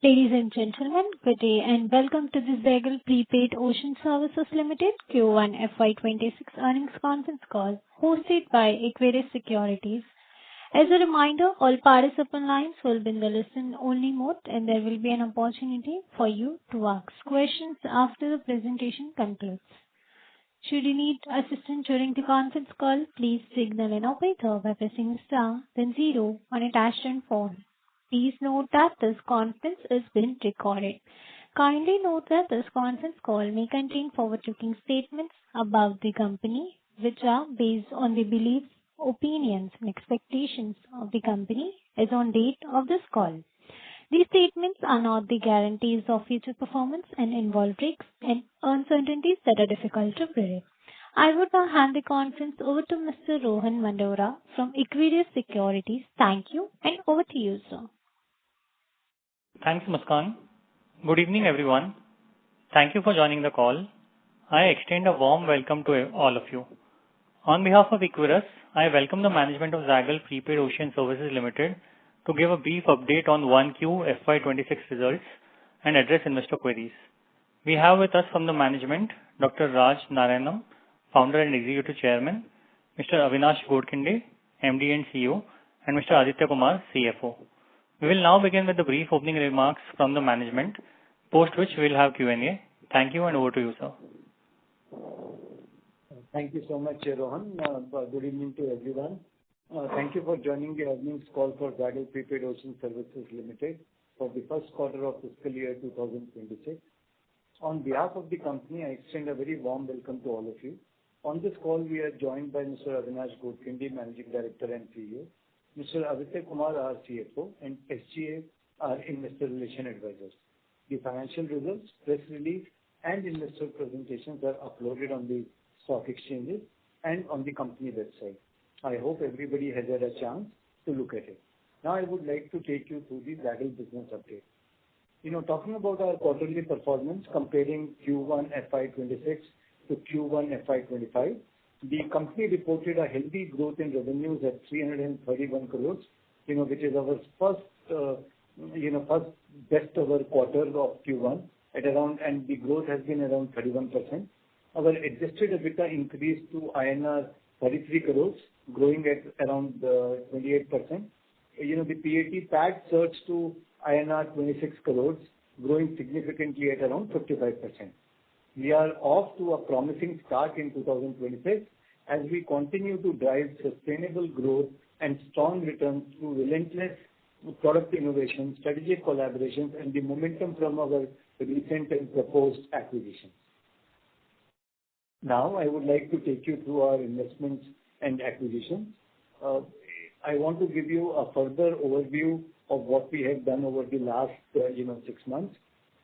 Ladies and gentlemen, good day and welcome to the Zaggle Prepaid Ocean Services Limited Q1 FY26 earnings conference call hosted by Equirus Securities. As a reminder, all participant lines will be in the listen-only mode, and there will be an opportunity for you to ask questions after the presentation concludes. Should you need assistance during the conference call, please signal an operator by pressing star then zero on a touch-tone phone. Please note that this conference is being recorded. Kindly note that this conference call may contain forward-looking statements about the company, which are based on the beliefs, opinions, and expectations of the company as on date of this call. These statements are not the guarantees of future performance and involve risks and uncertainties that are difficult to predict. I would now hand the conference over to Mr. Rohan Mandora from Equirus Securities. Thank you, and over to you, sir. Thanks, Muskan. Good evening, everyone. Thank you for joining the call. I extend a warm welcome to all of you. On behalf of Equirus, I welcome the management of Zaggle Prepaid Ocean Services Limited to give a brief update on 1Q FY26 results and address investor queries. We have with us from the management Dr. Raj Narayanam, Founder and Executive Chairman, Mr. Avinash Godkhindi, MD and CEO, and Mr. Aditya Kumar, CFO. We will now begin with the brief opening remarks from the management, post which we will have Q&A. Thank you, and over to you, sir. Thank you so much, Rohan. Good evening to everyone. Thank you for joining the earnings call for Zaggle Prepaid Ocean Services Limited for the first quarter of fiscal year 2026. On behalf of the company, I extend a very warm welcome to all of you. On this call, we are joined by Mr. Avinash Godkhindi, Managing Director and CEO, Mr. Aditya Kumar, our CFO, and SGA, our Investor Relation Advisors. The financial results, press release, and investor presentations are uploaded on the stock exchanges and on the company website. I hope everybody has had a chance to look at it. Now, I would like to take you through the Zaggle business update. Talking about our quarterly performance, comparing Q1 FY26 to Q1 FY25, the company reported a healthy growth in revenues at 331 crores, which is our first best ever quarter of Q1 at around, and the growth has been around 31%. Our adjusted EBITDA increased to INR 33 crores, growing at around 28%. The PAT surged to INR 26 crores, growing significantly at around 55%. We are off to a promising start in 2026 as we continue to drive sustainable growth and strong returns through relentless product innovation, strategic collaborations, and the momentum from our recent and proposed acquisitions. Now, I would like to take you through our investments and acquisitions. I want to give you a further overview of what we have done over the last 6 months,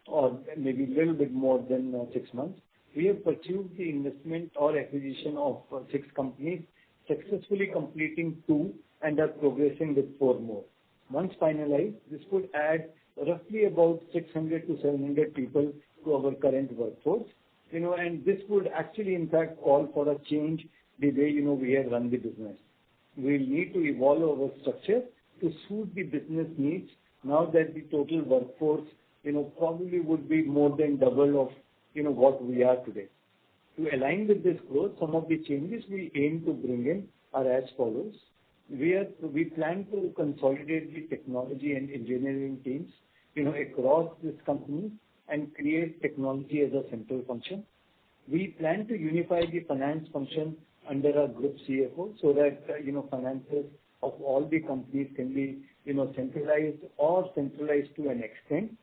or maybe a little bit more than 6 months. We have pursued the investment or acquisition of 6 companies, successfully completing 2 and are progressing with 4 more. Once finalized, this would add roughly about 600 to 700 people to our current workforce, and this would actually in fact call for a change the way we have run the business. We will need to evolve our structure to suit the business needs now that the total workforce probably would be more than double of what we are today. To align with this growth, some of the changes we aim to bring in are as follows. We plan to consolidate the technology and engineering teams across this company and create technology as a central function. We plan to unify the finance function under a group CFO so that finances of all the companies can be centralized or centralized to an extent.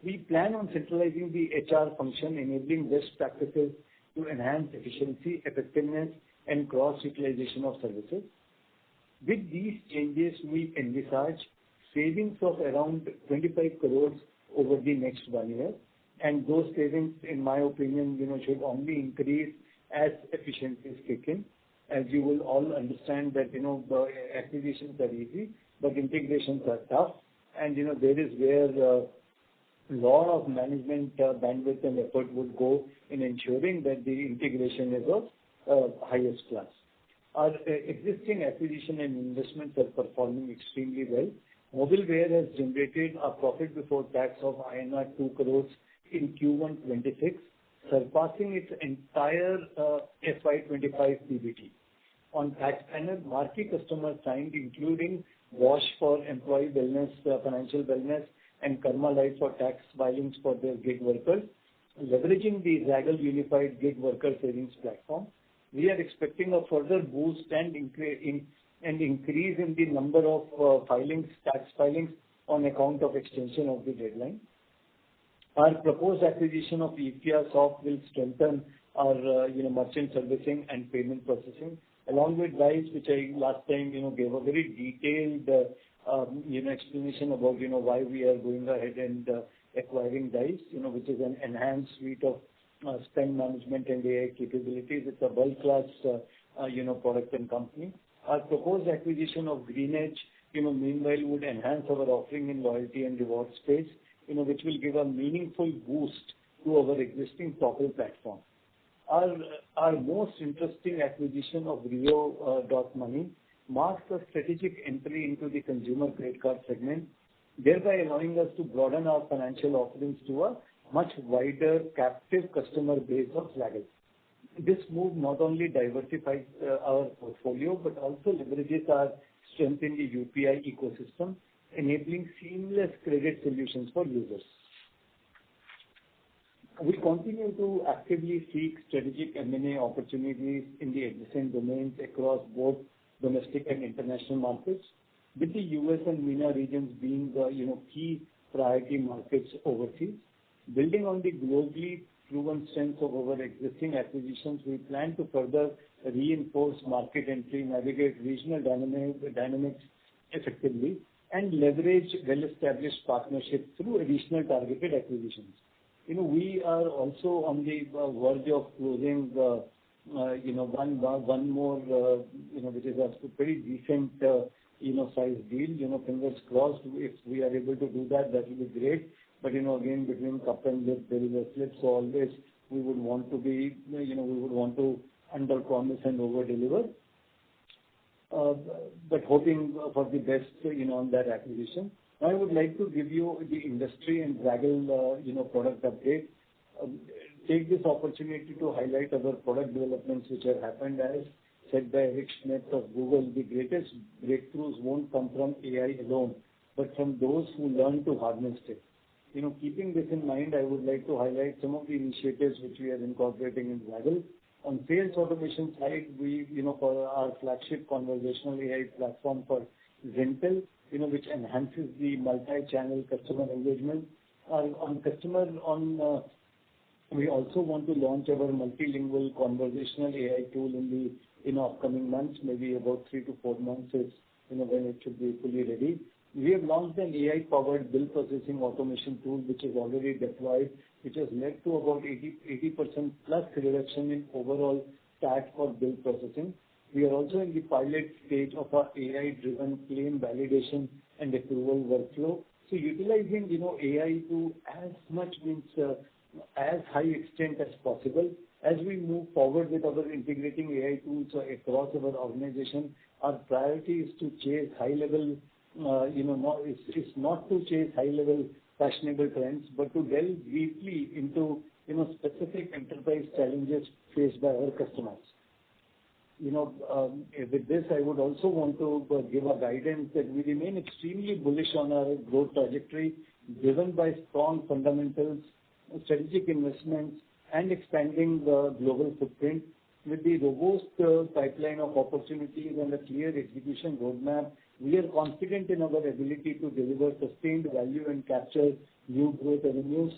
We plan on centralizing the HR function, enabling best practices to enhance efficiency, effectiveness, and cross-utilization of services. With these changes, we envisage savings of around 25 crores over the next 1 year, and those savings, in my opinion, should only increase as efficiencies kick in. As you will all understand that the acquisitions are easy, but integrations are tough, and there is where a lot of management bandwidth and effort would go in ensuring that the integration is of highest class. Our existing acquisition and investments are performing extremely well, Mobileware has generated a profit before tax of INR 2 crores in Q1 26, surpassing its entire FY25 PBT. On tax panel, marquee customers signed, including Bosch for employee wellness, financial wellness, and Karma Life for tax filings for their gig workers. Leveraging the Zaggle Unified Gig Worker Savings Platform, we are expecting a further boost and increase in the number of tax filings on account of extension of the deadline. Our proposed acquisition of EPIASoft will strengthen our merchant servicing and payment processing, along with Dice, which I last time gave a very detailed explanation about why we are going ahead and acquiring Dice, which is an enhanced suite of spend management and AI capabilities. It's a world-class product and company. Our proposed acquisition of GreenEdge, meanwhile would enhance our offering in loyalty and reward space, which will give a meaningful boost to our existing Toggle platform. Our most interesting acquisition of Rio.money marks a strategic entry into the consumer credit card segment, thereby allowing us to broaden our financial offerings to a much wider captive customer base of Zaggle. This move not only diversifies our portfolio, but also leverages our strength in the UPI ecosystem, enabling seamless credit solutions for users. We continue to actively seek strategic M&A opportunities in the adjacent domains across both domestic and international markets, with the US and MENA regions being the key priority markets overseas. Building on the globally proven strengths of our existing acquisitions, we plan to further reinforce market entry, navigate regional dynamics effectively, and leverage well-established partnerships through additional targeted acquisitions. We are also on the verge of closing one more, which is a pretty decent size deal. Fingers crossed, if we are able to do that, that will be great. But again, between cup and lip, there is a slip. So always we would want to be, we would want to under promise and over deliver. But hoping for the best, on that acquisition. I would like to give you the industry and Zaggle, product update. Take this opportunity to highlight our product developments which have happened. As said by Eric Schmidt of Google, the greatest breakthroughs won't come from AI alone, but from those who learn to harness it. Keeping this in mind, I would like to highlight some of the initiatives which we are incorporating in Zaggle. On sales automation side, we, for our flagship conversational AI platform for Zentel, which enhances the multi-channel customer engagement. We also want to launch our multilingual conversational AI tool in the upcoming months, maybe about 3 to 4 months is when it should be fully ready. We have launched an AI-powered bill processing automation tool, which is already deployed, which has led to about 80% plus reduction in overall TAT for bill processing. We are also in the pilot stage of our AI-driven claim validation and approval workflow. So utilizing, AI to as high extent as possible. As we move forward with our integrating AI tools across our organization, our priority is to chase high-level, it's not to chase high-level fashionable trends, but to delve deeply into, specific enterprise challenges faced by our customers. With this, I would also want to give a guidance that we remain extremely bullish on our growth trajectory, driven by strong fundamentals, strategic investments, and expanding the global footprint. With the robust pipeline of opportunities and a clear execution roadmap, we are confident in our ability to deliver sustained value and capture new growth avenues.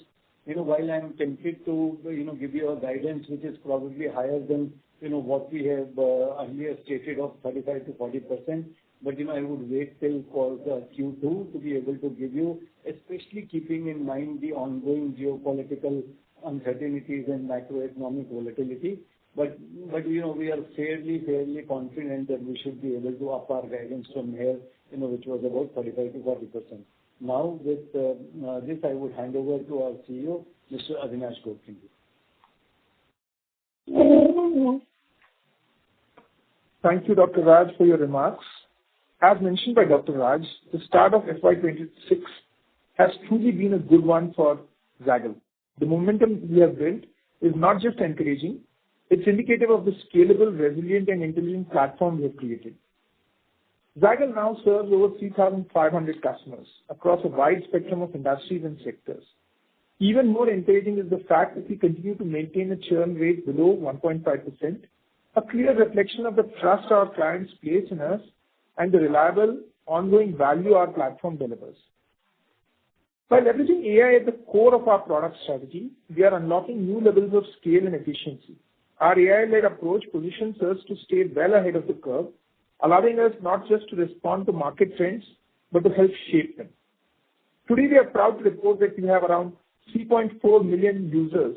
While I'm tempted to, give you a guidance which is probably higher than, what we have earlier stated of 35 to 40%, but, I would wait till for the Q2 to be able to give you, especially keeping in mind the ongoing geopolitical uncertainties and macroeconomic volatility. But we are fairly confident that we should be able to up our guidance from here, which was about 35 to 40%. Now, with this, I would hand over to our CEO, Mr. Avinash Godkhindi. Thank you, Dr. Raj, for your remarks. As mentioned by Dr. Raj, the start of FY26 has truly been a good one for Zaggle. The momentum we have built is not just encouraging, it's indicative of the scalable, resilient, and intelligent platform we have created. Zaggle now serves over 3,500 customers across a wide spectrum of industries and sectors. Even more encouraging is the fact that we continue to maintain a churn rate below 1.5%, a clear reflection of the trust our clients place in us and the reliable, ongoing value our platform delivers. By leveraging AI at the core of our product strategy, we are unlocking new levels of scale and efficiency. Our AI-led approach positions us to stay well ahead of the curve, allowing us not just to respond to market trends, but to help shape them. Today, we are proud to report that we have around 3.4 million users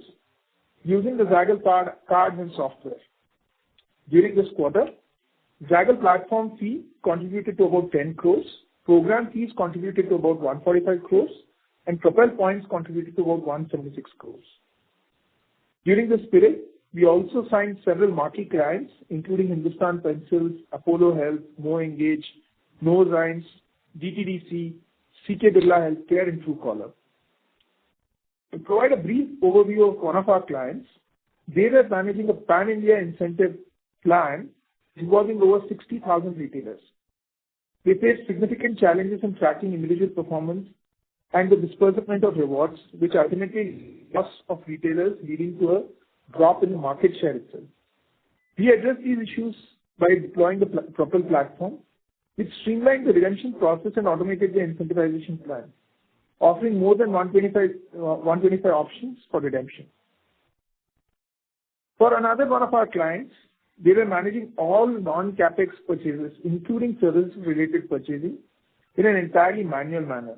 using the Zaggle cards and software. During this quarter, Zaggle platform fee contributed to about 10 crores, program fees contributed to about 145 crores, and Propel points contributed to about 176 crores. During this period, we also signed several marquee clients, including Hindustan Pencils, Apollo Health, Mo Engage, Nozymes, DTDC, CK Birla Healthcare, and Truecaller. To provide a brief overview of one of our clients, they were managing a pan-India incentive plan involving over 60,000 retailers. They faced significant challenges in tracking individual performance and the disbursement of rewards, which ultimately loss of retailers, leading to a drop in the market share itself. We addressed these issues by deploying the Propel platform, which streamlined the redemption process and automated the incentivization plan, offering more than 125 options for redemption. For another one of our clients, they were managing all non-capex purchases, including services-related purchasing, in an entirely manual manner.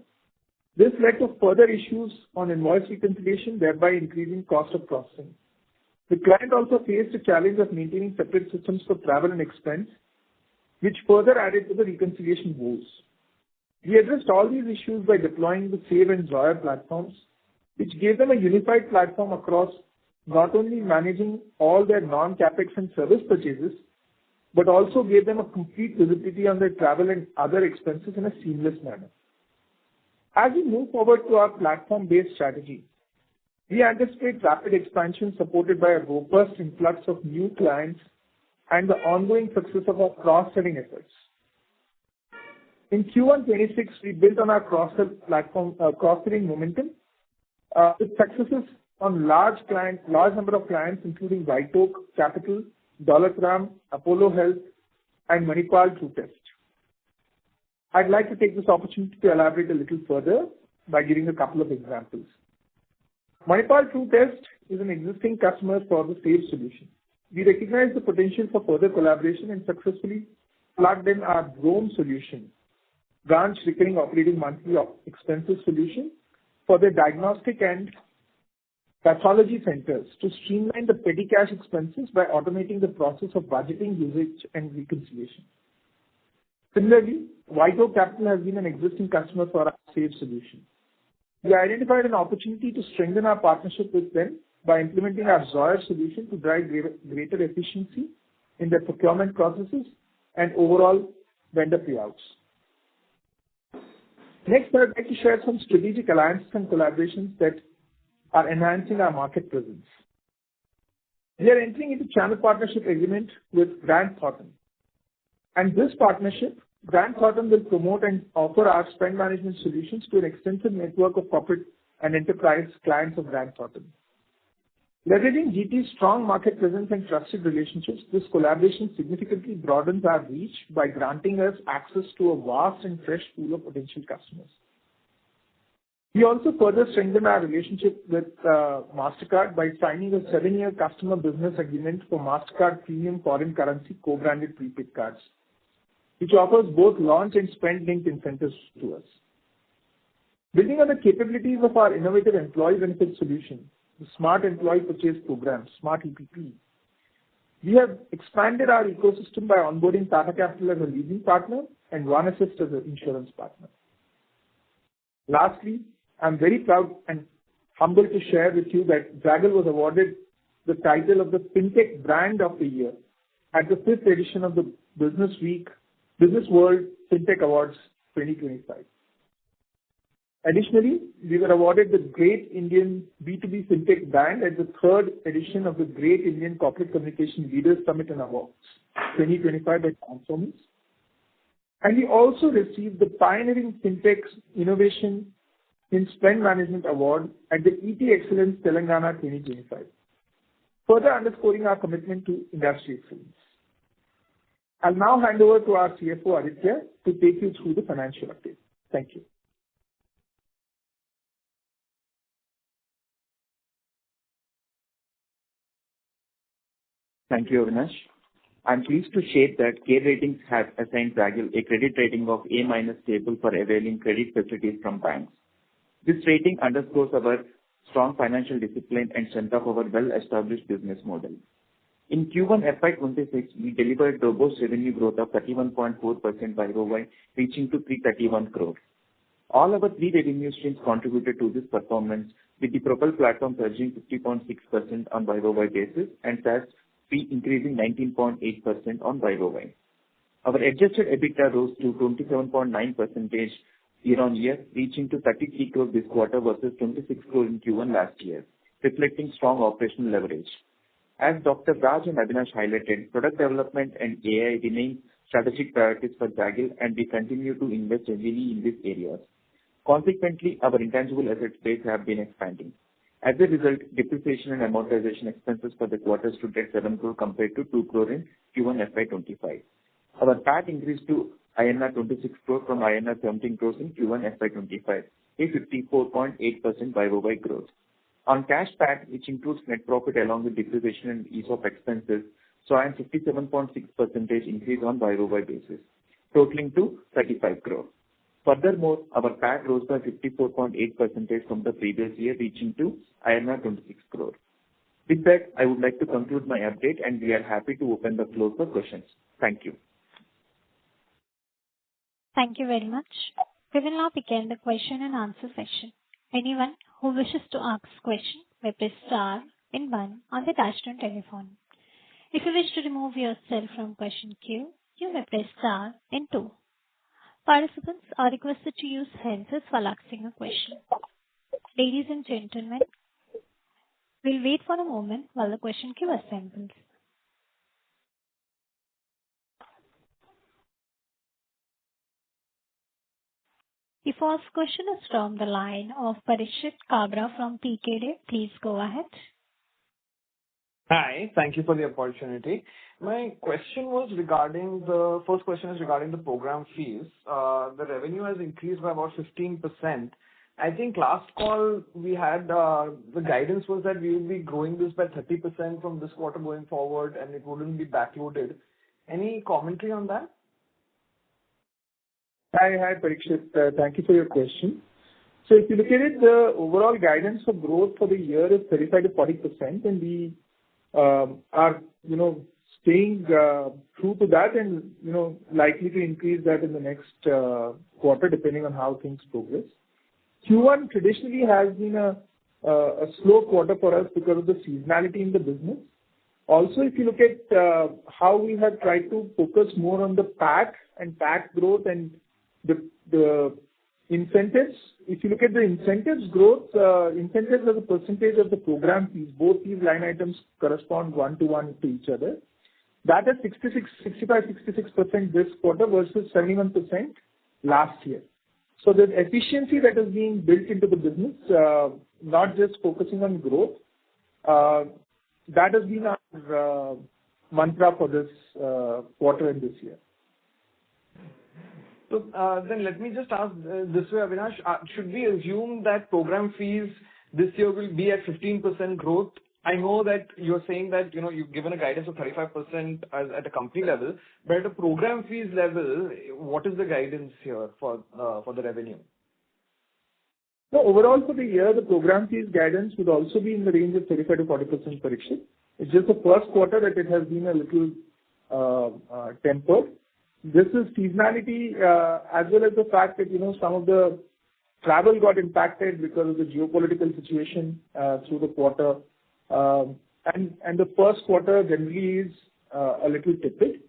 This led to further issues on invoice reconciliation, thereby increasing cost of processing. The client also faced a challenge of maintaining separate systems for travel and expense, which further added to the reconciliation woes. We addressed all these issues by deploying the Save and Zoyer platforms, which gave them a unified platform across not only managing all their non-capex and service purchases, but also gave them a complete visibility on their travel and other expenses in a seamless manner. As we move forward to our platform-based strategy, we anticipate rapid expansion supported by a robust influx of new clients and the ongoing success of our cross-selling efforts. In Q1 26, we built on our cross-selling momentum with successes on large number of clients, including White Oak Capital, Dollar, Apollo Health, and Manipal TrueTest. I'd like to take this opportunity to elaborate a little further by giving a couple of examples. Manipal TrueTest is an existing customer for the Save solution. We recognize the potential for further collaboration and successfully plugged in our Roam solution, branch recurring operating monthly expenses solution, for their diagnostic and pathology centers to streamline the petty cash expenses by automating the process of budgeting, usage, and reconciliation. Similarly, White Oak Capital has been an existing customer for our Save solution. We identified an opportunity to strengthen our partnership with them by implementing our Zoyer solution to drive greater efficiency in their procurement processes and overall vendor payouts. Next, I'd like to share some strategic alliances and collaborations that are enhancing our market presence. We are entering into channel partnership agreement with Grant Thornton. And this partnership, Grant Thornton will promote and offer our spend management solutions to an extensive network of corporate and enterprise clients of Grant Thornton. Leveraging GT's strong market presence and trusted relationships, this collaboration significantly broadens our reach by granting us access to a vast and fresh pool of potential customers. We also further strengthen our relationship with MasterCard by signing a 7-year customer business agreement for MasterCard Premium Foreign Currency co-branded prepaid cards, which offers both launch and spend-linked incentives to us. Building on the capabilities of our innovative employee benefit solution, the Smart Employee Purchase Program, Smart EPP, we have expanded our ecosystem by onboarding Tata Capital as a leasing partner and OneAssist as an insurance partner. Lastly, I'm very proud and humbled to share with you that Zaggle was awarded the title of the Fintech Brand of the Year at the 5th edition of the Business World Fintech Awards 2025. Additionally, we were awarded the Great Indian B2B Fintech Band at the third edition of the Great Indian Corporate Communication Leaders Summit and Awards 2025 by Transformers. And we also received the Pioneering Fintech Innovation in Spend Management Award at the ET Excellence Telangana 2025, further underscoring our commitment to industry excellence. I'll now hand over to our CFO, Aditya, to take you through the financial update. Thank you. Thank you, Avinash. I'm pleased to share that CARE Ratings has assigned Zaggle a credit rating of A- stable for availing credit facilities from banks. This rating underscores our strong financial discipline and strength of our well-established business model. In Q1 FY26, we delivered robust revenue growth of 31.4% YOY, reaching to 331 crores. All our three revenue streams contributed to this performance, with the Propel platform surging 50.6% on YOY basis and SaaS fee increasing 19.8% on YOY. Our adjusted EBITDA rose to 27.9% year-on-year, reaching to 33 crores this quarter versus 26 crores in Q1 last year, reflecting strong operational leverage. As Dr. Raj and Avinash highlighted, product development and AI remain strategic priorities for Zaggle, and we continue to invest heavily in these areas. Consequently, our intangible asset base have been expanding. As a result, depreciation and amortization expenses for the quarter stood at 7 crore compared to 2 crore in Q1 FY25. Our PAT increased to INR 26 crore from INR 17 crores in Q1 FY25, a 54.8% YOY growth. On cash PAT, which includes net profit along with depreciation and ESOP expenses, saw a 57.6% increase on YOY basis, totaling to 35 crore. Furthermore, our PAT rose by 54.8% from the previous year, reaching to INR 26 crore. With that, I would like to conclude my update, and we are happy to open the floor for questions. Thank you. Thank you very much. We will now begin the question and answer session. Anyone who wishes to ask a question may press star and 1 on the touchtone telephone. If you wish to remove yourself from question queue, you may press star and 2. Participants are requested to use handsets while asking a question. Ladies and gentlemen, we'll wait for a moment while the question queue assembles. The first question is from the line of Parikshit Kabra from PKD. Please go ahead. Hi, thank you for the opportunity. My question was first question is regarding the program fees. The revenue has increased by about 15%. I think last call we had, the guidance was that we will be growing this by 30% from this quarter going forward and it wouldn't be backloaded. Any commentary on that? Hi, Parikshit. Thank you for your question. So if you look at it, the overall guidance for growth for the year is 35 to 40%, and we are, staying true to that and, likely to increase that in the next quarter, depending on how things progress. Q1 traditionally has been a slow quarter for us because of the seasonality in the business. Also, if you look at how we have tried to focus more on the PAT and PAT growth and the incentives, if you look at the incentives growth, incentives as a percentage of the program fees, both these line items correspond 1-to-1 to each other. That is 65-66% this quarter versus 71% last year. So the efficiency that is being built into the business, not just focusing on growth, that has been our mantra for this quarter and this year. So then let me just ask this way, Avinash, should we assume that program fees this year will be at 15% growth? I know that you're saying that, you've given a guidance of 35% at a company level, but at a program fees level, what is the guidance here for the revenue? So overall for the year, the program fees guidance would also be in the range of 35 to 40% correction. It's just the first quarter that it has been a little tempered. This is seasonality as well as the fact that, some of the travel got impacted because of the geopolitical situation through the quarter. And the first quarter generally is a little tepid,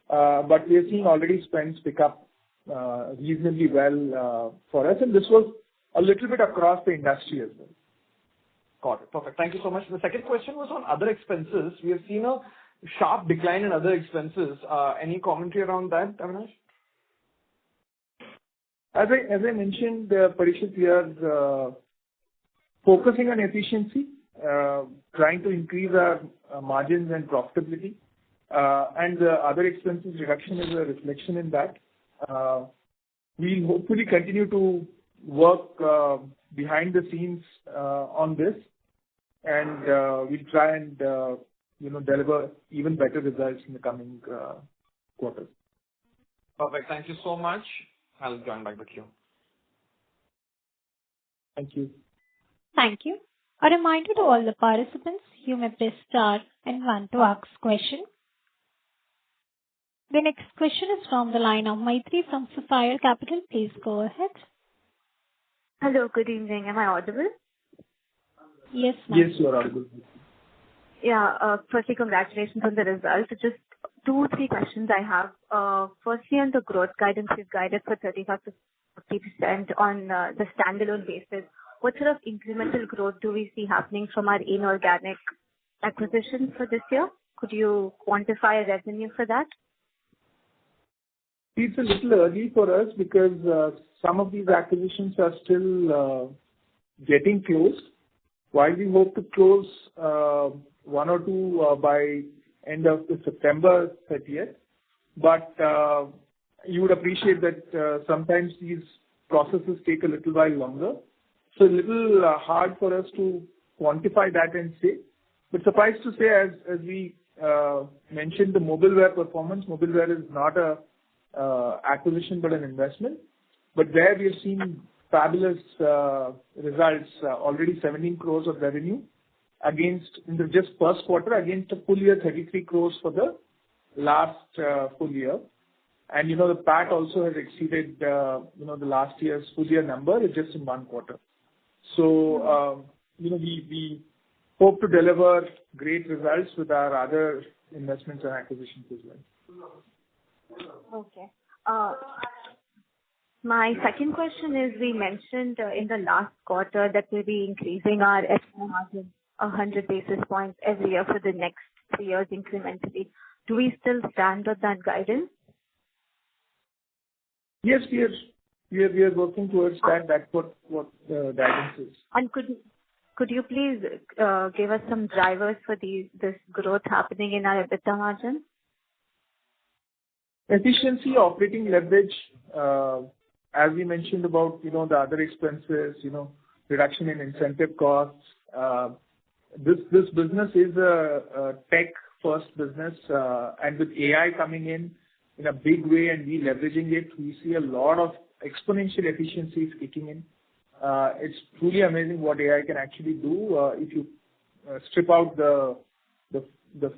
but we are seeing already spends pick up reasonably well for us, and this was a little bit across the industry as well. Got it. Perfect. Thank you so much. The second question was on other expenses. We have seen a sharp decline in other expenses. Any commentary around that, Avinash? As I mentioned, Parishit, we are focusing on efficiency, trying to increase our margins and profitability, and the other expenses reduction is a reflection in that. We'll hopefully continue to work behind the scenes on this, and we'll try and deliver even better results in the coming quarters. Perfect. Thank you so much. I'll join back the queue. Thank you. Thank you. A reminder to all the participants, you may press star and one to ask question. The next question is from the line of Maitri from Sapphire Capital. Please go ahead. Hello, good evening. Am I audible? Yes, ma'am. Yes, you are audible. Yeah. Firstly, congratulations on the results. Just 2-3 questions I have. Firstly, on the growth guidance, you've guided for 35 to 50% on the standalone basis. What sort of incremental growth do we see happening from our inorganic acquisition for this year? Could you quantify a revenue for that? It's a little early for us because some of these acquisitions are still getting closed. While we hope to close 1 or 2 by end of the September 30th, but you would appreciate that sometimes these processes take a little while longer. So a little hard for us to quantify that and say. But suffice to say, as we mentioned, the mobileware performance, mobileware is not a acquisition but an investment. But there we have seen fabulous results, already 17 crores of revenue against, in the just first quarter, against a full year 33 crores for the last full year. And the PAT also has exceeded the last year's full year number just in 1 quarter. So we hope to deliver great results with our other investments and acquisitions as well. Okay. My second question is, we mentioned in the last quarter that we'll be increasing our EBITDA margin 100 basis points every year for the next 3 years incrementally. Do we still stand on that guidance? Yes, we are working towards that. That's what the guidance is. And could you please give us some drivers for this growth happening in our EBITDA margin? Efficiency, operating leverage, as we mentioned about the other expenses, reduction in incentive costs. This business is a tech-first business, and with AI coming in a big way and we leveraging it, we see a lot of exponential efficiencies kicking in. It's truly amazing what AI can actually do. If you strip out the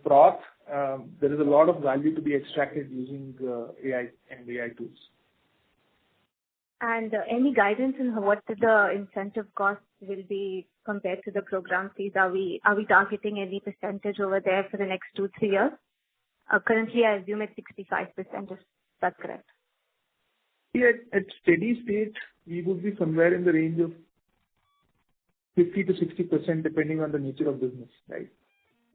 froth, there is a lot of value to be extracted using AI and AI tools. And any guidance on what the incentive costs will be compared to the program fees? Are we targeting any percentage over there for the next 2-3 years? Currently, I assume it's 65%. Is that correct? Yeah, at steady state, we would be somewhere in the range of 50 to 60%, depending on the nature of business, right?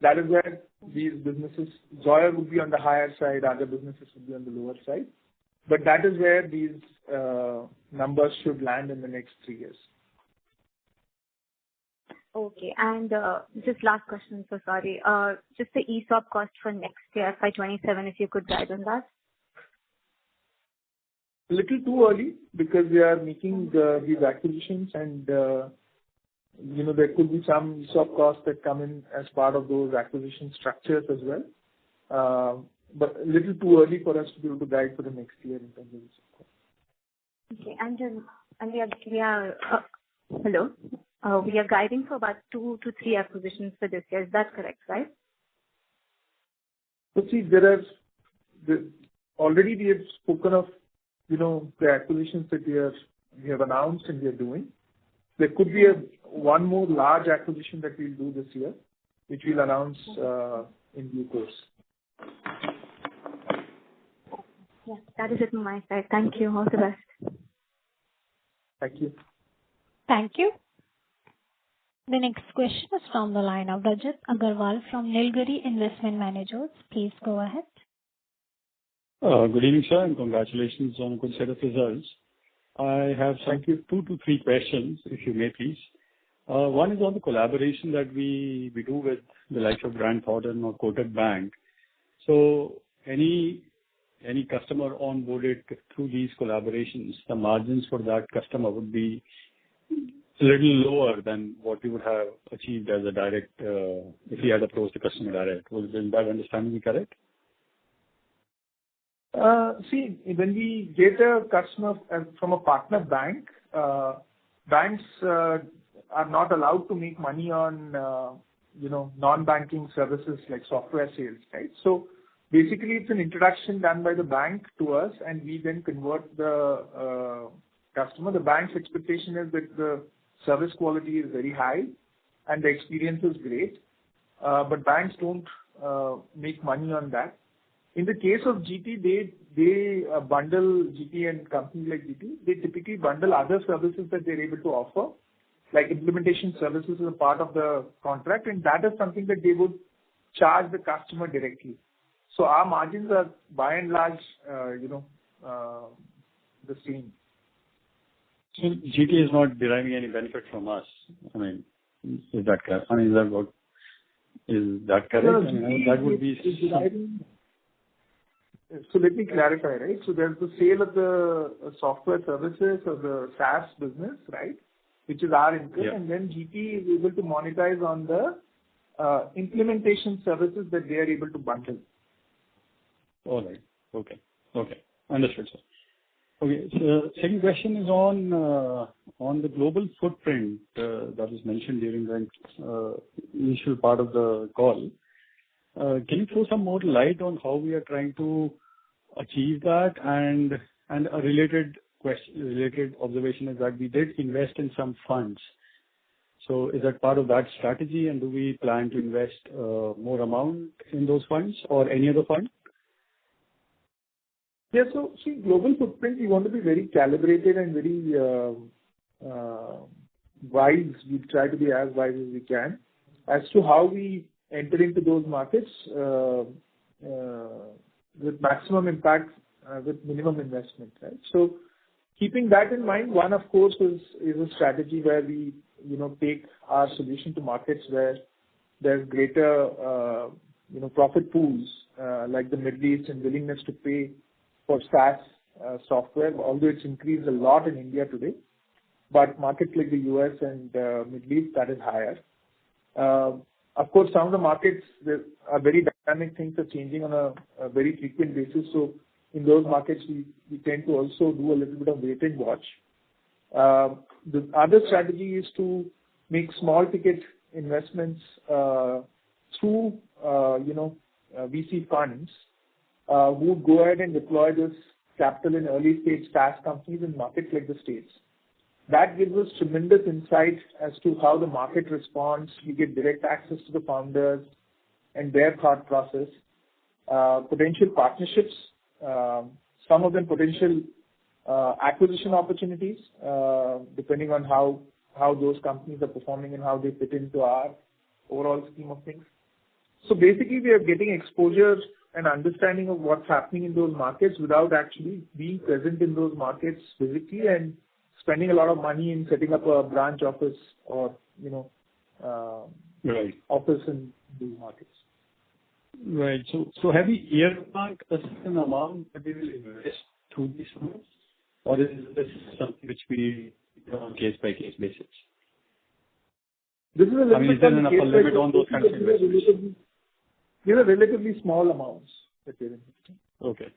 That is where these businesses, Zoyer would be on the higher side, other businesses would be on the lower side. But that is where these numbers should land in the next 3 years. Okay. And just last question, so sorry. Just the ESOP cost for next year, FY27, if you could guide on that. A little too early because we are making these acquisitions, and there could be some ESOP costs that come in as part of those acquisition structures as well. But a little too early for us to be able to guide for the next year in terms of ESOP costs. Okay. And we are hello. We are guiding for about 2 to 3 acquisitions for this year. Is that correct, right? So see, already we have spoken of the acquisitions that we have announced and we are doing. There could be one more large acquisition that we'll do this year, which we'll announce in due course. Yeah, that is it from my side. Thank you. All the best. Thank you. Thank you. The next question is from the line of Rajat Agarwal from Nilgiri Investment Managers. Please go ahead. Good evening, sir, and congratulations on a good set of results. I have two to three questions, if you may, please. One is on the collaboration that we do with the likes of Grant Thornton or Kotak Bank. So any customer onboarded through these collaborations, the margins for that customer would be a little lower than what we would have achieved as a direct, if we had approached the customer direct. Will that understanding be correct? See, when we get a customer from a partner bank, banks are not allowed to make money on, non-banking services like software sales, right? So basically, it's an introduction done by the bank to us, and we then convert the customer. The bank's expectation is that the service quality is very high and the experience is great, but banks don't make money on that. In the case of GT, they bundle GT and companies like GT. They typically bundle other services that they're able to offer, like implementation services as a part of the contract, and that is something that they would charge the customer directly. So our margins are by and large, the same. So GT is not deriving any benefit from us. I mean, is that correct? I mean, is that correct? No, I mean, that would be. So let me clarify, right? So there's the sale of the software services or the SaaS business, right? Which is our income, and then GT is able to monetize on the implementation services that they are able to bundle. All right. Okay. Understood, sir. Okay. So second question is on the global footprint that was mentioned during the initial part of the call. Can you throw some more light on how we are trying to achieve that? And a related observation is that we did invest in some funds. So is that part of that strategy, and do we plan to invest more amount in those funds or any other fund? Yeah, so see, global footprint, we want to be very calibrated and very wise. We try to be as wise as we can as to how we enter into those markets with maximum impact, with minimum investment, right? So keeping that in mind, one, of course, is a strategy where we, take our solution to markets where there's greater, profit pools, like the Middle East, and willingness to pay for SaaS software, although it's increased a lot in India today. But markets like the US and Middle East, that is higher. Of course, some of the markets, there are very dynamic, things are changing on a very frequent basis. So in those markets, we tend to also do a little bit of wait and watch. The other strategy is to make small ticket investments through, VC funds who go ahead and deploy this capital in early stage SaaS companies in markets like the States. That gives us tremendous insight as to how the market responds. We get direct access to the founders and their thought process, potential partnerships, some of them potential acquisition opportunities, depending on how those companies are performing and how they fit into our overall scheme of things. So basically, we are getting exposure and understanding of what's happening in those markets without actually being present in those markets physically and spending a lot of money in setting up a branch office or, office in these markets. Right. So have we earmarked a certain amount that we will invest through these funds, or is this something which we do on case-by-case basis? This is a little bit is there an upper limit on those kinds of investments? These are relatively small amounts that we're investing. Okay.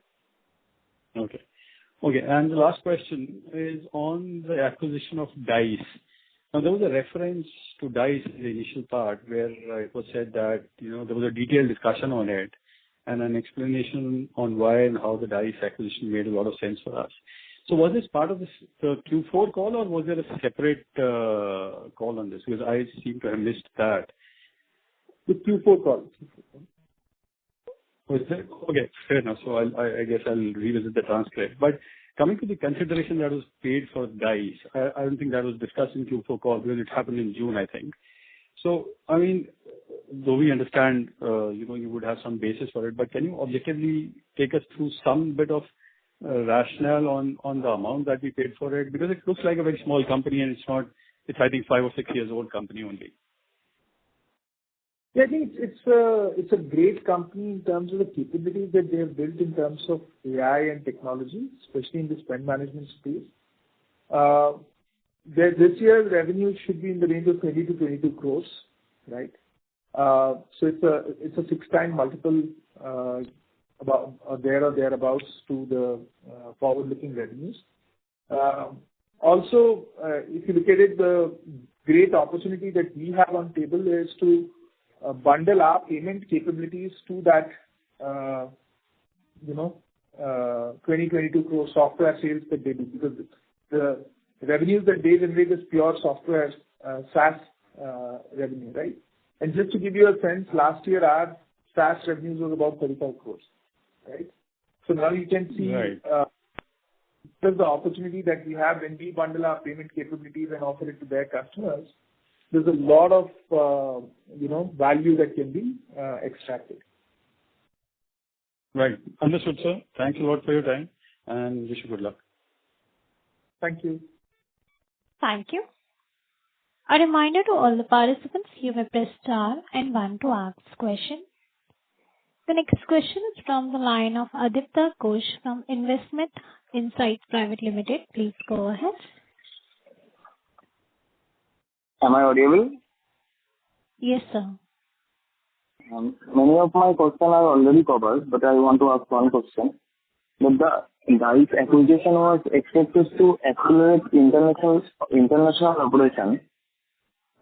And the last question is on the acquisition of DICE. Now, there was a reference to DICE in the initial part where it was said that, there was a detailed discussion on it and an explanation on why and how the DICE acquisition made a lot of sense for us. So was this part of the Q4 call, or was there a separate call on this? Because I seem to have missed that. The Q4 call. Okay, fair enough. So I guess I'll revisit the transcript. But coming to the consideration that was paid for Dice, I don't think that was discussed in Q4 call because it happened in June, I think. So, I mean, though we understand, you would have some basis for it, but can you objectively take us through some bit of rationale on the amount that we paid for it? Because it looks like a very small company and it's I think 5 or 6 years old company only. Yeah, I think it's a great company in terms of the capabilities that they have built in terms of AI and technology, especially in the spend management space. This year's revenue should be in the range of 20 to 22 crores, right? So it's a 6-time multiple, about or thereabouts to the forward-looking revenues. Also, if you look at it, the great opportunity that we have on table is to bundle our payment capabilities to that, 22 crore software sales that they do, because the revenues that they generate is pure software, SaaS revenue, right? And just to give you a sense, last year our SaaS revenues was about 35 crores, right? So now you can see the opportunity that we have when we bundle our payment capabilities and offer it to their customers. There's a lot of value that can be extracted. Right. Understood, sir. Thanks a lot for your time and wish you good luck. Thank you. Thank you. A reminder to all the participants, you may press star and 1 to ask question. The next question is from the line of Aditya Ghosh from Investment Insights Private Limited. Please go ahead. Am I audible? Yes, sir. Many of my questions are already covered, but I want to ask one question. That the Dice acquisition was expected to accelerate international operations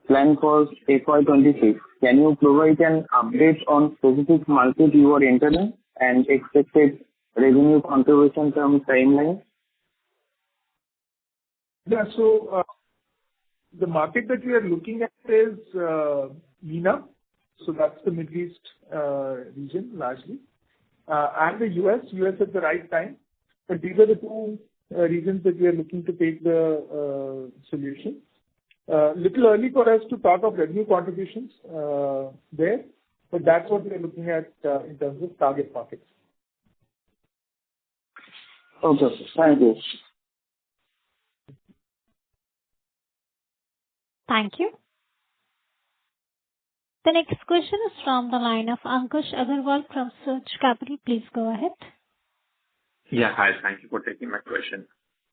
planned for FY26. Can you provide an update on specific market you are entering and expected revenue contribution from timeline? Yeah, so the market that we are looking at is MENA, so that's the Middle East region largely, and the US at the right time. But these are the two regions that we are looking to take the solution. Little early for us to talk of revenue contributions there, but that's what we are looking at in terms of target markets. Okay, thank you. Thank you. The next question is from the line of Ankush Agarwal from Surge Capital. Please go ahead. Yeah, hi. Thank you for taking my question.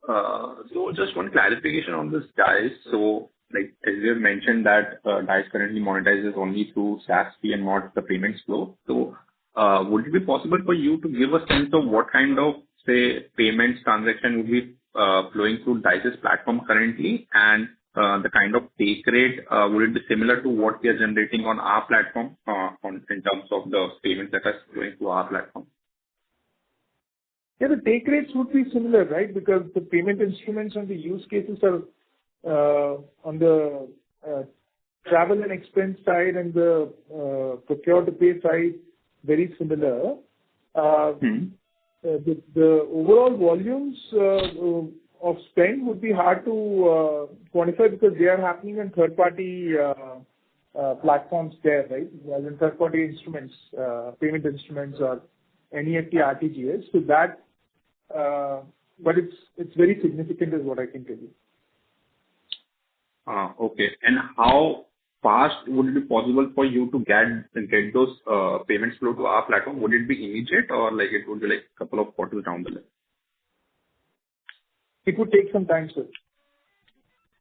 So just one clarification on this Dice. So, like as you have mentioned that Dice currently monetizes only through SaaS fee and not the payments flow. So, would it be possible for you to give a sense of what kind of, say, payments transaction would be flowing through Dice's platform currently, and the kind of take rate, would it be similar to what we are generating on our platform in terms of the payments that are flowing through our platform? Yeah, the take rates would be similar, right? Because the payment instruments and the use cases are on the travel and expense side and the procure to pay side very similar. The overall volumes of spend would be hard to quantify because they are happening on third-party platforms there, right? As in third-party instruments, payment instruments or NEFT, RTGS. So that, but it's very significant is what I can tell you. Okay. And how fast would it be possible for you to get those payments flow to our platform? Would it be immediate or like it would be like a couple of quarters down the line? It would take some time, sir.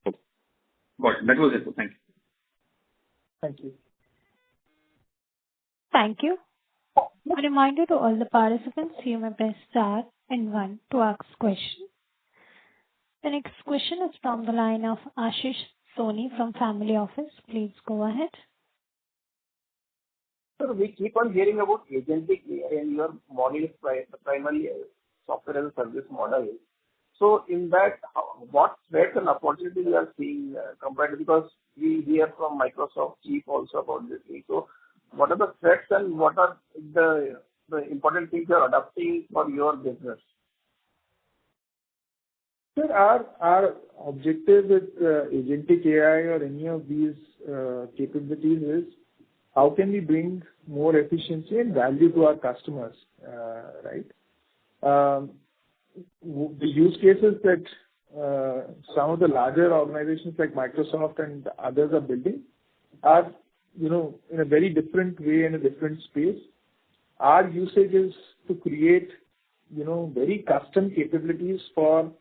Okay. Got it. That was it. Thank you. Thank you. Thank you. A reminder to all the participants, you may press star and 1 to ask question. The next question is from the line of Ashish Soni from Family Office. Please go ahead. So we keep on hearing about agentic AI and your model is primarily software as a service model. So in that, what threats and opportunities we are seeing compared to, because we hear from Microsoft chief also about this thing. So what are the threats and what are the the important things you are adopting for your business? Sir, our objective with agentic AI or any of these capabilities is how can we bring more efficiency and value to our customers, right? The use cases that some of the larger organizations like Microsoft and others are building are, in a very different way, in a different space. Our usage is to create, very custom capabilities for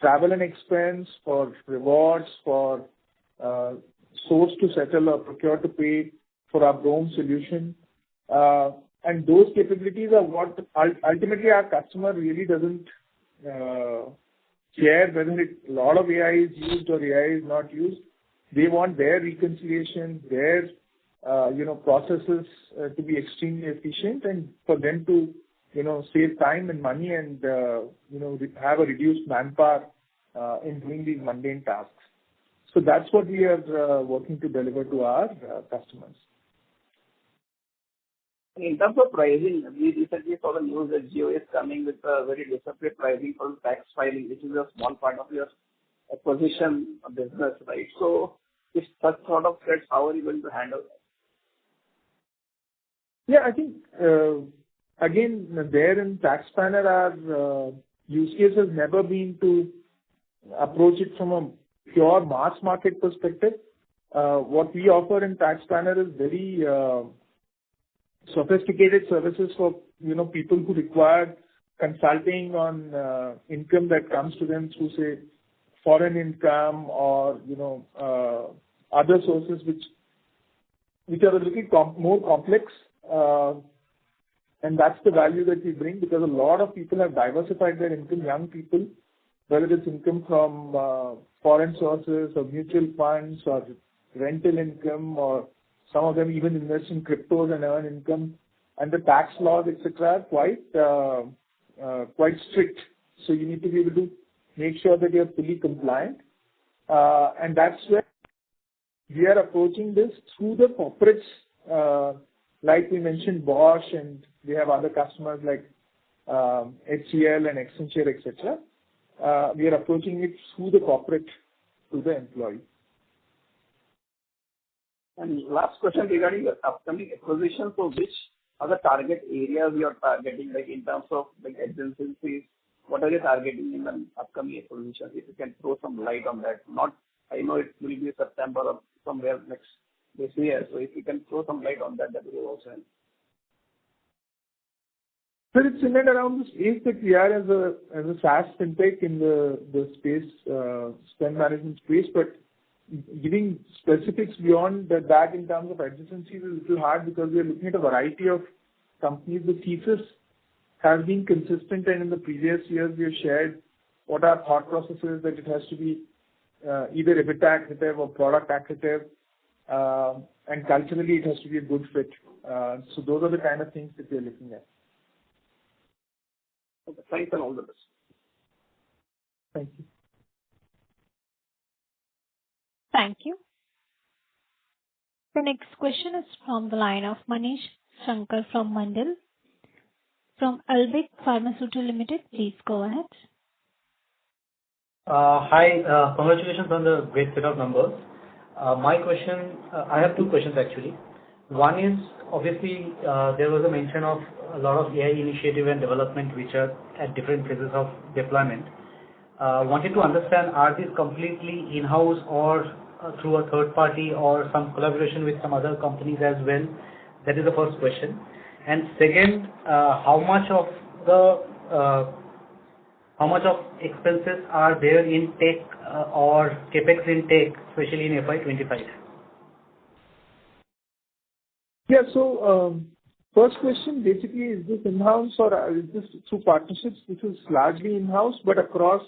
travel and expense, for rewards, for source to settle or procure to pay for our home solution. And those capabilities are what ultimately our customer really doesn't care whether a lot of AI is used or AI is not used. They want their reconciliation, their processes to be extremely efficient and for them to save time and money and have a reduced manpower in doing these mundane tasks. So that's what we are working to deliver to our customers. In terms of pricing, we recently saw the news that Jio is coming with a very disruptive pricing for tax filing, which is a small part of your acquisition business, right? So if such sort of threats, how are you going to handle that? Yeah, I think, again, there in TaxSpanner, our use case has never been to approach it from a pure mass market perspective. What we offer in TaxSpanner is very sophisticated services for, people who require consulting on income that comes to them through, say, foreign income or, other sources which are a little more complex. And that's the value that we bring because a lot of people have diversified their income, young people, whether it's income from foreign sources or mutual funds or rental income, or some of them even invest in cryptos and earn income. And the tax laws, etc., are quite strict. So you need to be able to make sure that you're fully compliant. And that's where we are approaching this through the corporates, like we mentioned, Bosch, and we have other customers like HCL and Accenture, etc. We are approaching it through the corporate to the employee. And last question regarding the upcoming acquisition. So which are the target areas you are targeting, like in terms of like adjacencies? What are you targeting in the upcoming acquisition? If you can throw some light on that. I know it will be September or somewhere this year. So if you can throw some light on that, that will also help. So it's in and around the space that we are as a SaaS fintech in the space, spend management space, but giving specifics beyond that in terms of adjacencies is a little hard because we are looking at a variety of companies. The thesis has been consistent, and in the previous years we have shared what our thought process is, that it has to be either EBITDA accretive or product accretive, and culturally it has to be a good fit. So those are the kind of things that we are looking at. Okay, thanks and all the best. Thank you. Thank you. The next question is from the line of Manish Shankar from Mandal. From Albic Pharmaceutical Limited, please go ahead. Hi, congratulations on the great set of numbers. My question, I have two questions actually. One is, obviously, there was a mention of a lot of AI initiative and development which are at different phases of deployment. Wanted to understand, are these completely in-house or through a third party or some collaboration with some other companies as well? That is the first question. And second, how much of expenses are there in tech or capex in tech, especially in FY25? Yeah. So first question, basically, is this in-house or is this through partnerships? This is largely in-house, but across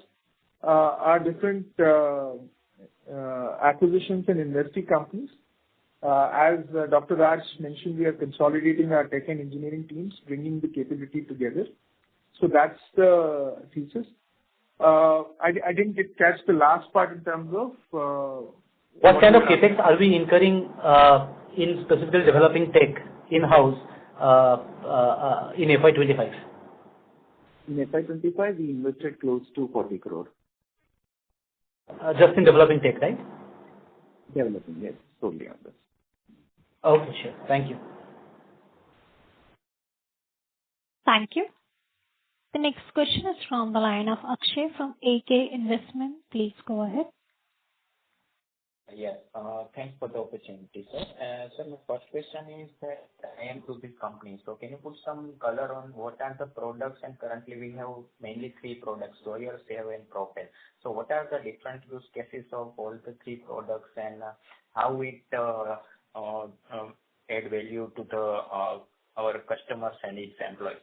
our different acquisitions and investing companies. As Dr. Raj mentioned, we are consolidating our tech and engineering teams, bringing the capability together. So that's the thesis. I didn't catch the last part in terms of what kind of capex are we incurring in specifically developing tech in-house in FY25? In FY25, we invested close to 40 crore. Just in developing tech, right? Developing, yes, solely on this. Okay, sure. Thank you. Thank you. The next question is from the line of Akshay from AK Investment. Please go ahead. Yes. Thanks for the opportunity, sir. Sir, my first question is that I am to this company. So can you put some color on what are the products? And currently we have mainly 3 products, Zoyer, Save, and Propel. So what are the different use cases of all the 3 products, and how it add value to our customers and its employees?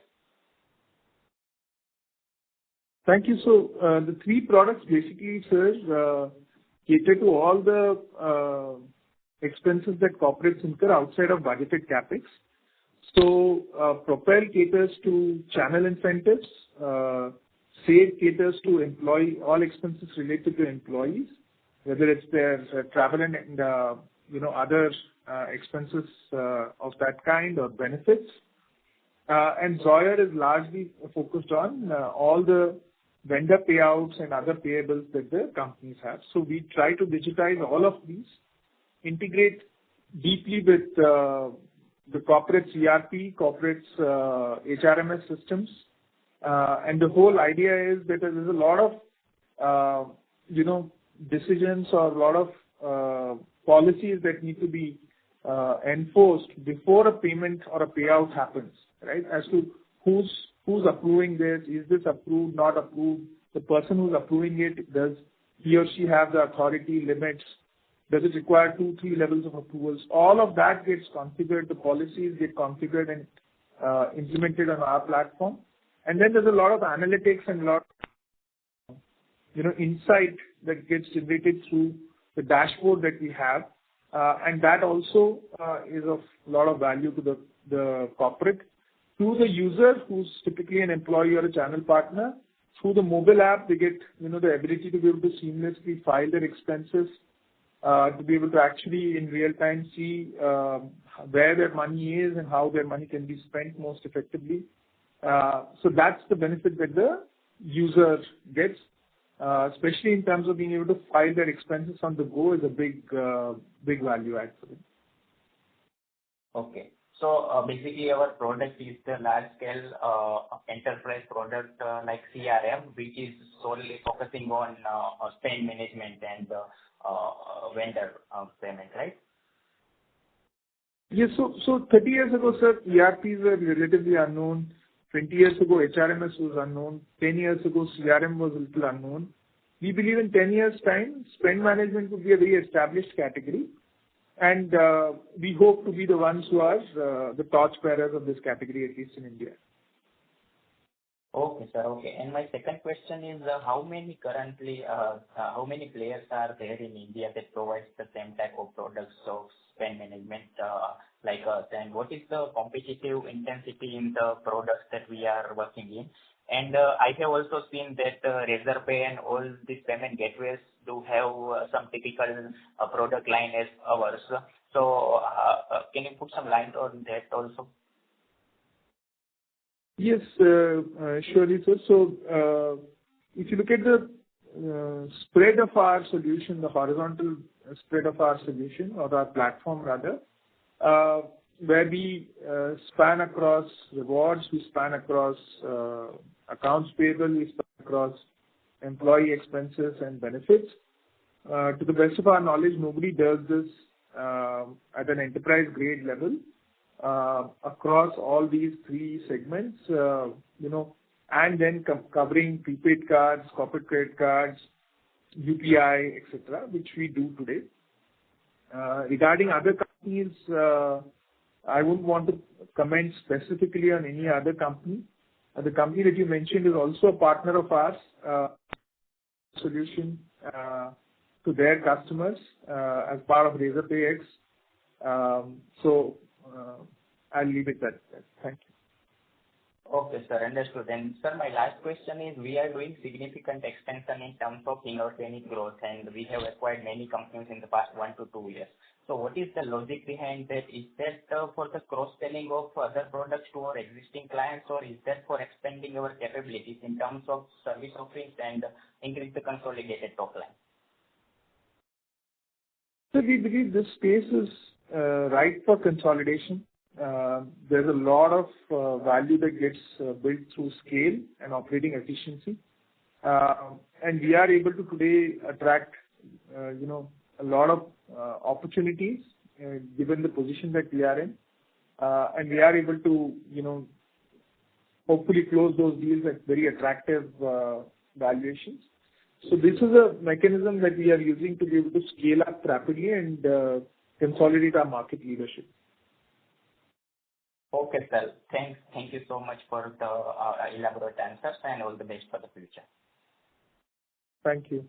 Thank you. So the 3 products basically, sir, cater to all the expenses that corporates incur outside of budgeted capex. So Propel caters to channel incentives. Save caters to all expenses related to employees, whether it's their travel and other expenses of that kind or benefits. And Zoyer is largely focused on all the vendor payouts and other payables that the companies have. So we try to digitize all of these, integrate deeply with the corporate ERP, corporate HRMS systems. And the whole idea is that there's a lot of, decisions or a lot of policies that need to be enforced before a payment or a payout happens, right? As to who's approving this, is this approved, not approved? The person who's approving it, does he or she have the authority limits? Does it require 2, 3 levels of approvals? All of that gets configured. The policies get configured and implemented on our platform. And then there's a lot of analytics and a lot of, insight that gets generated through the dashboard that we have. And that also is of a lot of value to the corporate. To the user, who's typically an employee or a channel partner, through the mobile app, they get, the ability to be able to seamlessly file their expenses, to be able to actually in real time see where their money is and how their money can be spent most effectively. So that's the benefit that the user gets, especially in terms of being able to file their expenses on the go is a big value add for them. Okay. So basically our product is the large scale enterprise product like CRM, which is solely focusing on spend management and vendor payment, right? Yes. So 30 years ago, sir, ERPs were relatively unknown. 20 years ago, HRMS was unknown. 10 years ago, CRM was a little unknown. We believe in 10 years' time, spend management would be a very established category. And we hope to be the ones who are the torchbearers of this category, at least in India. Okay, sir. Okay. And my second question is, how many players are there in India that provides the same type of products of spend management like us? And what is the competitive intensity in the products that we are working in? And I have also seen that Razorpay and all these payment gateways do have some typical product line as ours. So can you put some light on that also? Yes, surely, sir. So if you look at the spread of our solution, the horizontal spread of our solution or our platform rather, where we span across rewards, we span across accounts payable, we span across employee expenses and benefits. To the best of our knowledge, nobody does this at an enterprise grade level across all these 3 segments, and then covering prepaid cards, corporate credit cards, UPI, etc., which we do today. Regarding other companies, I wouldn't want to comment specifically on any other company. The company that you mentioned is also a partner of ours, solution to their customers as part of Razorpay X. So I'll leave it at that. Thank you. Okay, sir. Understood. And sir, my last question is, we are doing significant expansion in terms of inorganic growth, and we have acquired many companies in the past 1 to 2 years. So what is the logic behind that? Is that for the cross-selling of other products to our existing clients, or is that for expanding our capabilities in terms of service offerings and increase the consolidated top line? So we believe this space is right for consolidation. There's a lot of value that gets built through scale and operating efficiency. And we are able to today attract, a lot of opportunities given the position that we are in. And we are able to, hopefully close those deals at very attractive valuations. So this is a mechanism that we are using to be able to scale up rapidly and consolidate our market leadership. Okay, sir. Thanks. Thank you so much for the elaborate answers, and all the best for the future. Thank you.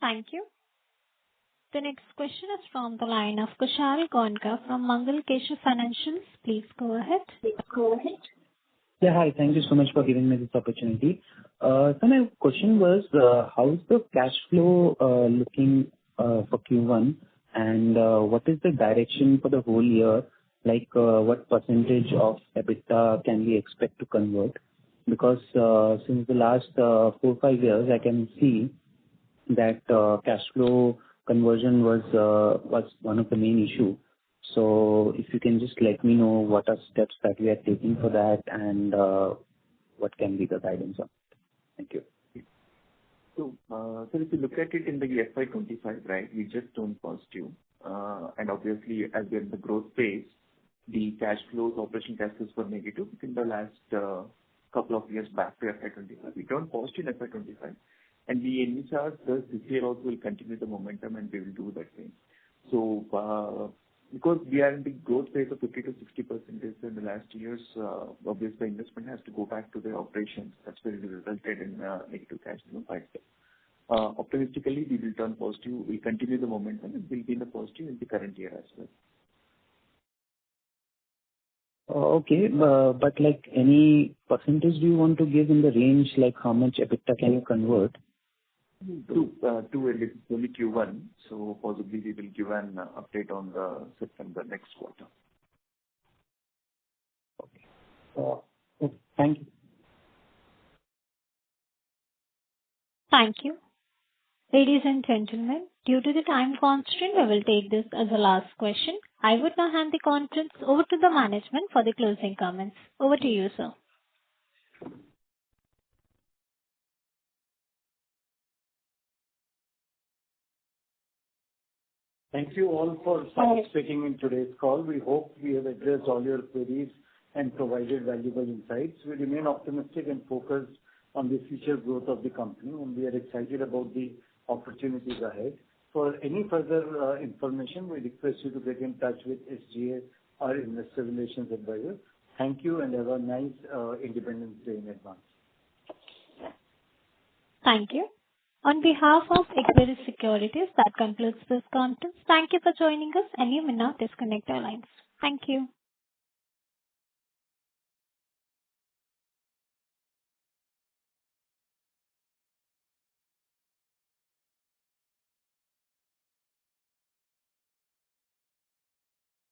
Thank you. The next question is from the line of Kushal Gonka from Mangal Keshav Financials. Please go ahead. Yeah, hi. Thank you so much for giving me this opportunity. So my question was, how is the cash flow looking for Q1, and what is the direction for the whole year? Like, what percentage of EBITDA can we expect to convert? Because since the last 4-5 years, I can see that cash flow conversion was one of the main issue. So if you can just let me know what are steps that we are taking for that, and what can be the guidance on it. Thank you. So if you look at it in the FY25, right, we just turned positive. And obviously, as we're in the growth phase, the cash flows, operation cash flows were negative in the last couple of years back to FY25. We turned positive in FY25. And we envisage this year also will continue the momentum, and we will do that way. So because we are in the growth phase of 50 to 60% in the last years, obviously investment has to go back to the operations. That's where it resulted in negative cash flow. Optimistically, we will turn positive. We'll continue the momentum, and we'll be in the positive in the current year as well. Okay, but like any percentage do you want to give in the range, like how much EBITDA can you convert? To only Q1, so possibly we will give an update on the September next quarter. Okay. Thank you. Thank you. Ladies and gentlemen, due to the time constraint, we will take this as the last question. I would now hand the conference over to the management for the closing comments. Over to you, sir. Thank you all for participating in today's call. We hope we have addressed all your queries and provided valuable insights. We remain optimistic and focused on the future growth of the company, and we are excited about the opportunities ahead. For any further information, we request you to get in touch with SGA, our investor relations advisor. Thank you, and have a nice Independence Day in advance. Thank you. On behalf of Equirus Securities, that concludes this conference. Thank you for joining us, and you may now disconnect your lines. Thank you.